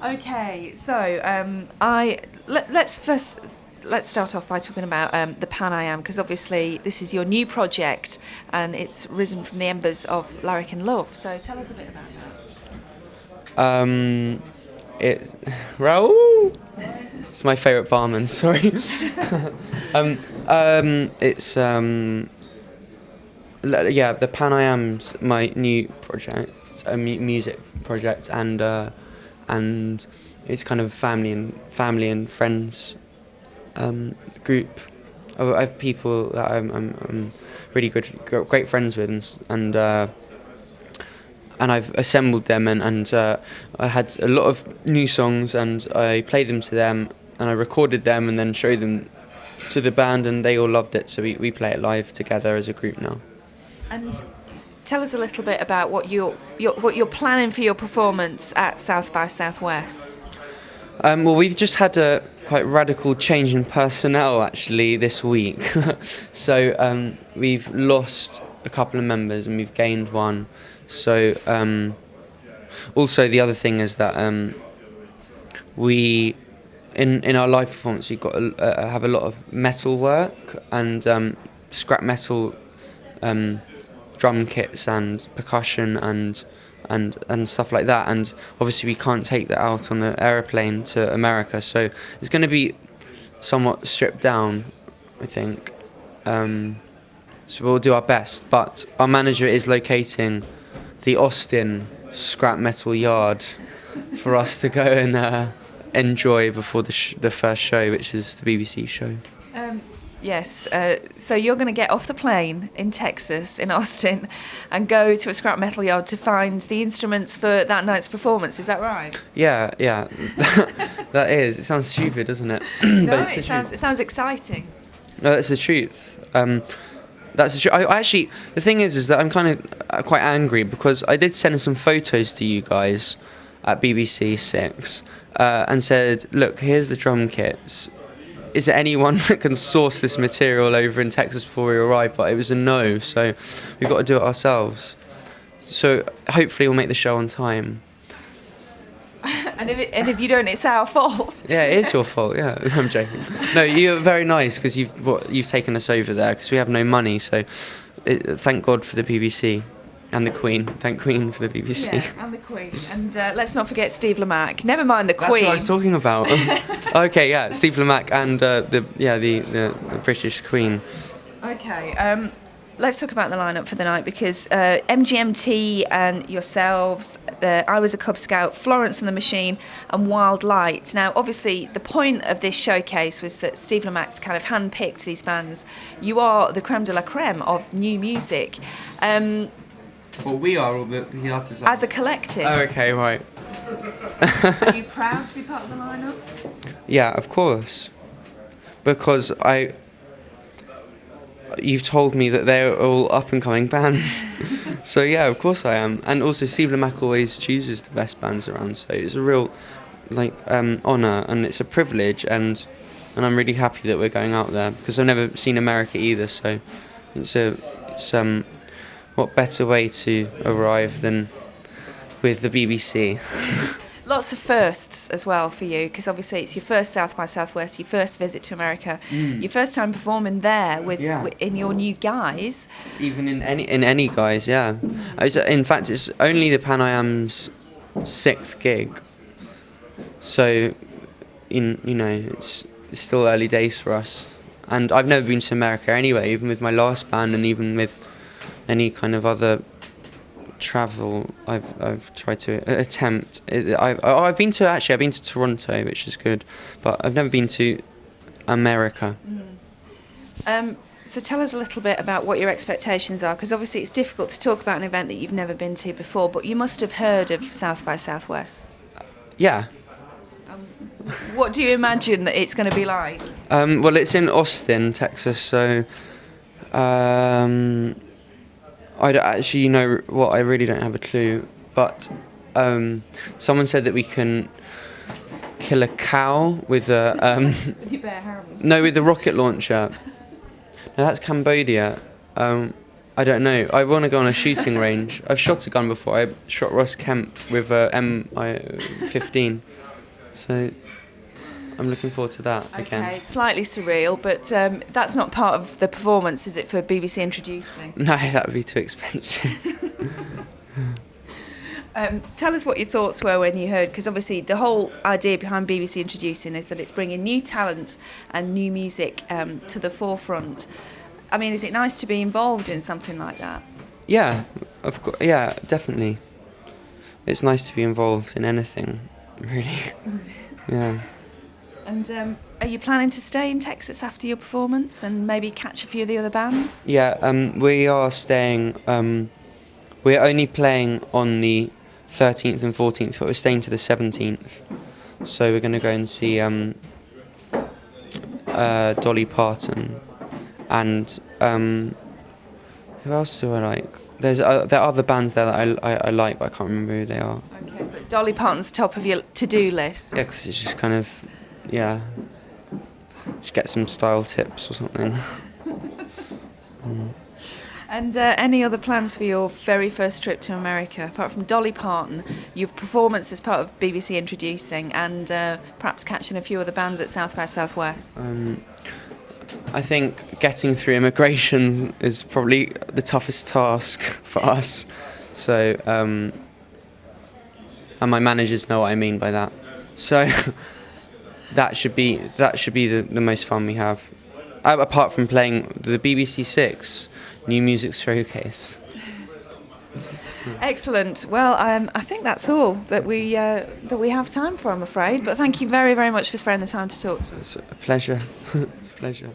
Okay, so let's start off by talking about the Pan I Am, because obviously this is your new project and it's risen from the embers of Lyric and Love. So tell us a bit about that. Raoul. It's my favourite barman. Sorry. It's the Pan I Am's my new project, a music project, and it's kind of family and friends group. I have people that I'm really great friends with, and I've assembled them, and I had a lot of new songs, and I played them to them, and I recorded them, and then showed them to the band, and they all loved it. So we play it live together as a group now. And tell us a little bit about what you're planning for your performance at South by Southwest. Well, we've just had a quite radical change in personnel actually this week. So we've lost a couple of members and we've gained one. So also the other thing is that we in our live performance we've got have a lot of metal work and scrap metal drum kits and percussion and stuff like that, and obviously we can't take that out on the aeroplane to America, so it's going to be somewhat stripped down, I think. So we'll do our best, but our manager is locating the Austin scrap metal yard for us to go and enjoy before the first show, which is the BBC show. Yes, so you're going to get off the plane in Texas, in Austin, and go to a scrap metal yard to find the instruments for that night's performance, is that right? Yeah, that is. It sounds stupid, doesn't it? No, it sounds exciting. No, that's the truth. That's the truth. I actually, the thing is that I'm kind of quite angry because I did send some photos to you guys at BBC 6 and said, look, here's the drum kits. Is there anyone that can source this material over in Texas before we arrive? But it was a no, so we've got to do it ourselves. So hopefully we'll make the show on time. And if you don't, it's our fault. Yeah, it is your fault. Yeah, I'm joking. No, you're very nice because you've taken us over there because we have no money. So thank God for the BBC. And the Queen. Thank Queen for the BBC. Yeah, and the Queen. And let's not forget Steve Lamacq. Never mind the Queen. That's what I was talking about. Okay, yeah, Steve Lamacq and the British Queen. Okay, let's talk about the lineup for the night because MGMT and yourselves, I Was a Cub Scout, Florence and the Machine, and Wild Light. Now, obviously, the point of this showcase was that Steve Lamacq's kind of handpicked these bands. You are the creme de la creme of new music. Well, we are, or the others are. As a collective. Oh, okay, right. Are you proud to be part of the lineup? Yeah, of course. Because you've told me that they're all up-and-coming bands. So, yeah, of course I am. And also, Steve Lamacq always chooses the best bands around, so it's a real, honour, and it's a privilege, and I'm really happy that we're going out there, because I've never seen America either, so it's what better way to arrive than with the BBC? Lots of firsts as well for you, because obviously it's your first South by Southwest, your first visit to America, your first time performing there in your new guise. Even in any guise, yeah. In fact, it's only the Pan I Am's 6th gig, so it's still early days for us. And I've never been to America anyway, even with my last band, and even with any kind of other travel I've tried to attempt. I've been to Toronto, which is good, but I've never been to America. So tell us a little bit about what your expectations are, because obviously it's difficult to talk about an event that you've never been to before, but you must have heard of South by Southwest. Yeah. What do you imagine that it's going to be like? Well, it's in Austin, Texas, so I don't actually know what. I really don't have a clue. But someone said that we can kill a cow with a with your bare hands. No, with a rocket launcher. No, that's Cambodia. I don't know. I want to go on a shooting range. I've shot a gun before. I shot Ross Kemp with a M15. So I'm looking forward to that again. Okay, it's slightly surreal, but that's not part of the performance, is it, for BBC Introducing? No, that would be too expensive. Tell us what your thoughts were when you heard, because obviously the whole idea behind BBC Introducing is that it's bringing new talent and new music to the forefront. I mean, is it nice to be involved in something like that? Yeah, of course. Yeah, definitely. It's nice to be involved in anything, really. Yeah. And are you planning to stay in Texas after your performance and maybe catch a few of the other bands? Yeah, we are staying. We're only playing on the 13th and 14th, but we're staying to the 17th. So we're going to go and see Dolly Parton and who else do I like? There are other bands there that I like, but I can't remember who they are. Okay, but Dolly Parton's top of your to-do list. Yeah, because it's just kind of, just get some style tips or something. And any other plans for your very first trip to America? Apart from Dolly Parton, your performance as part of BBC Introducing, and perhaps catching a few other bands at South by Southwest. I think getting through immigration is probably the toughest task for us. So, and my managers know what I mean by that. So that should be the most fun we have. Apart from playing the BBC Six New Music Showcase. Excellent. Well, I think that's all that we have time for, I'm afraid. But thank you very, very much for sparing the time to talk to us. It's a pleasure. It's a pleasure.